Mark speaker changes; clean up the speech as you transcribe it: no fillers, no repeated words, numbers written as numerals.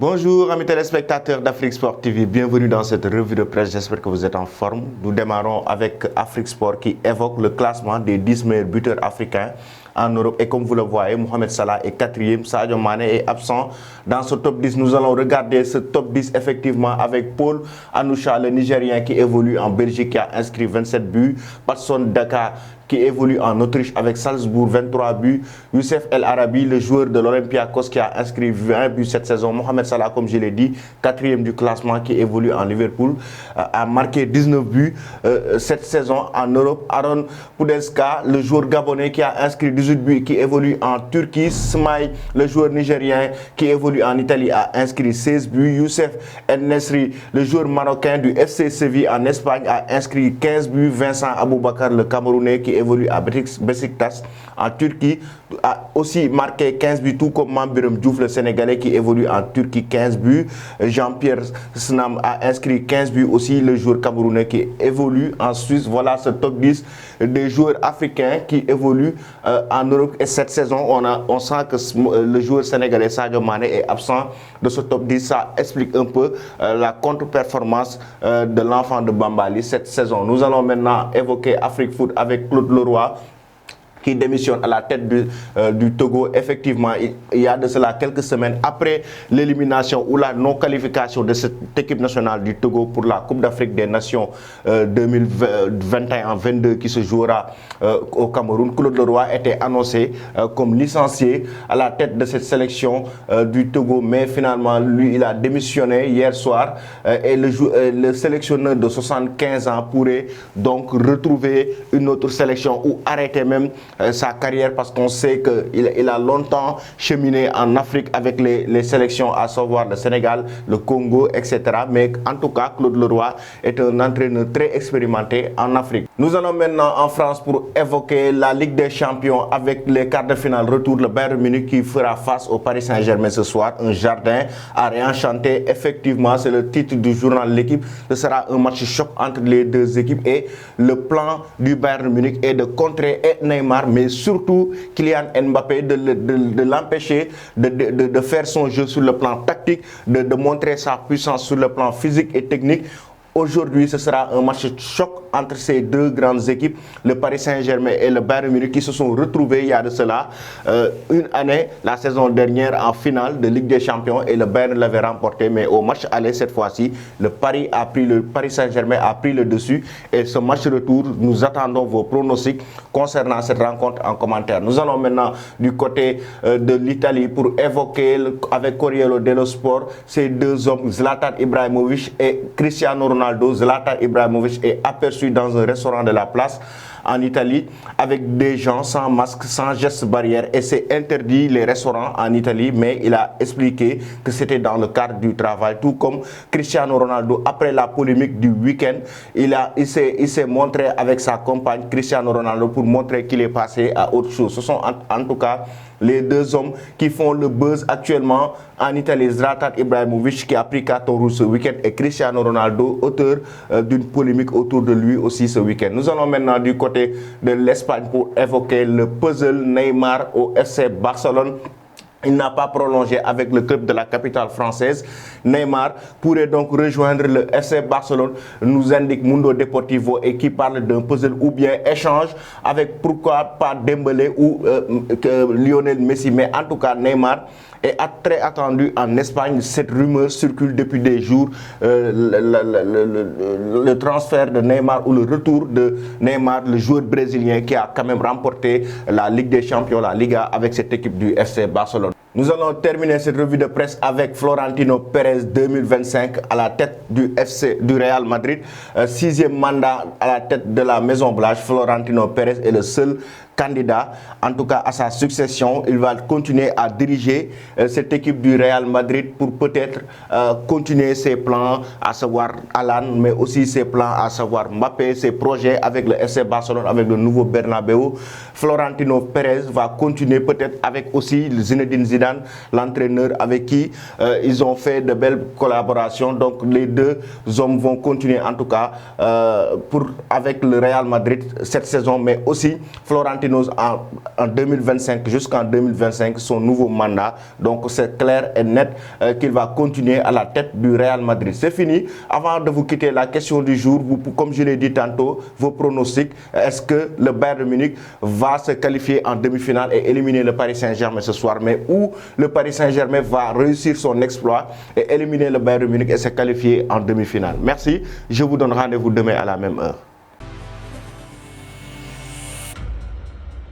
Speaker 1: Bonjour amis téléspectateurs d'Afrique Sport TV, bienvenue dans cette revue de presse, j'espère que vous êtes en forme. Nous démarrons avec Afrique Sport qui évoque le classement des 10 meilleurs buteurs africains en Europe et comme vous le voyez, Mohamed Salah est 4e, Sadio Mané est absent dans ce top 10. Nous allons regarder ce top 10 effectivement avec Paul Anoucha, le Nigérien qui évolue en Belgique, qui a inscrit 27 buts, Patson Daka qui évolue en Autriche avec Salzbourg, 23 buts. Youssef El Arabi, le joueur de l'Olympiakos qui a inscrit 20 buts cette saison. Mohamed Salah, comme je l'ai dit, 4e du classement qui évolue en Liverpool, a marqué 19 buts cette saison en Europe. Aaron Pudelska, le joueur gabonais qui a inscrit 18 buts, qui évolue en Turquie. Smaï, le joueur nigérien qui évolue en Italie, a inscrit 16 buts. Youssef El Nesri, le joueur marocain du FC Séville en Espagne, a inscrit 15 buts. Vincent Aboubakar, le Camerounais qui évolue à Besiktas en Turquie, a aussi marqué 15 buts, tout comme Mambiram Diouf, le Sénégalais qui évolue en Turquie, 15 buts. Jean-Pierre Snam a inscrit 15 buts aussi, le joueur camerounais qui évolue en Suisse. Voilà ce top 10 des joueurs africains qui évoluent en Europe. Et cette saison, on sent que le joueur sénégalais Sadio Mané est absent de ce top 10. Ça explique un peu la contre-performance de l'enfant de Bambali cette saison. Nous allons maintenant évoquer Afrique Foot avec Claude Leroy, qui démissionne à la tête du Togo. Effectivement, il y a de cela quelques semaines après l'élimination ou la non-qualification de cette équipe nationale du Togo pour la Coupe d'Afrique des Nations 2021-22 qui se jouera au Cameroun. Claude Leroy était annoncé comme licencié à la tête de cette sélection du Togo, mais finalement, lui, il a démissionné hier soir et le sélectionneur de 75 ans pourrait donc retrouver une autre sélection ou arrêter même sa carrière parce qu'on sait qu'il a longtemps cheminé en Afrique avec les sélections, à savoir le Sénégal, le Congo, etc. Mais en tout cas, Claude Leroy est un entraîneur très expérimenté en Afrique. Nous allons maintenant en France pour évoquer la Ligue des Champions avec les quarts de finale retour. Le Bayern Munich qui fera face au Paris Saint-Germain ce soir. Un jardin à réenchanter. Effectivement, c'est le titre du journal L'équipe. Ce sera un match choc entre les deux équipes et le plan du Bayern Munich est de contrer Neymar, mais surtout Kylian Mbappé, de l'empêcher de faire son jeu sur le plan tactique, de montrer sa puissance sur le plan physique et technique. Aujourd'hui, ce sera un match choc entre ces deux grandes équipes, le Paris Saint-Germain et le Bayern Munich, qui se sont retrouvés il y a de cela une année, la saison dernière, en finale de Ligue des Champions, et le Bayern l'avait remporté. Mais au match aller cette fois-ci, le Paris Saint-Germain a pris le dessus. Et ce match retour, nous attendons vos pronostics concernant cette rencontre en commentaire. Nous allons maintenant du côté de l'Italie pour évoquer avec Corriere dello Sport ces deux hommes, Zlatan Ibrahimovic et Cristiano Ronaldo. Zlatan Ibrahimovic est aperçu dans un restaurant de la place en Italie avec des gens sans masque, sans gestes barrières, et c'est interdit les restaurants en Italie, mais il a expliqué que c'était dans le cadre du travail. Tout comme Cristiano Ronaldo, après la polémique du week-end, il s'est montré avec sa compagne Cristiano Ronaldo pour montrer qu'il est passé à autre chose. Ce sont en tout cas les deux hommes qui font le buzz actuellement en Italie. Zlatan Ibrahimovic qui a pris carton rouge ce week-end et Cristiano Ronaldo, auteur d'une polémique autour de lui aussi ce week-end. Nous allons maintenant du côté de l'Espagne pour évoquer le puzzle Neymar au FC Barcelone. Il n'a pas prolongé avec le club de la capitale française. Neymar pourrait donc rejoindre le FC Barcelone, nous indique Mundo Deportivo, et qui parle d'un puzzle ou bien échange avec pourquoi pas Dembélé ou Lionel Messi. Mais en tout cas, Neymar est très attendu en Espagne. Cette rumeur circule depuis des jours. Le transfert de Neymar ou le retour de Neymar, le joueur brésilien qui a quand même remporté la Ligue des Champions, la Liga, avec cette équipe du FC Barcelone. Nous allons terminer cette revue de presse avec Florentino Pérez 2025 à la tête du Real Madrid. 6e mandat à la tête de la Maison Blanche. Florentino Pérez est le seul candidat, en tout cas à sa succession. Il va continuer à diriger cette équipe du Real Madrid pour peut-être continuer ses plans, à savoir Alan, mais aussi ses plans, à savoir Mbappé, ses projets avec le FC Barcelone, avec le nouveau Bernabeu. Florentino Pérez va continuer peut-être avec aussi Zinedine Zidane, l'entraîneur avec qui ils ont fait de belles collaborations. Donc les deux hommes vont continuer en tout cas avec le Real Madrid cette saison, mais aussi Florentino Marquinhos en 2025 jusqu'en 2025 son nouveau mandat. Donc c'est clair et net qu'il va continuer à la tête du Real Madrid. C'est fini. Avant de vous quitter, la question du jour, comme je l'ai dit tantôt, vos pronostics. Est-ce que le Bayern de Munich va se qualifier en demi-finale et éliminer le Paris Saint-Germain ce soir, mais où le Paris Saint-Germain va réussir son exploit et éliminer le Bayern de Munich et se qualifier en demi-finale? Merci. Je vous donne rendez-vous demain à la même heure.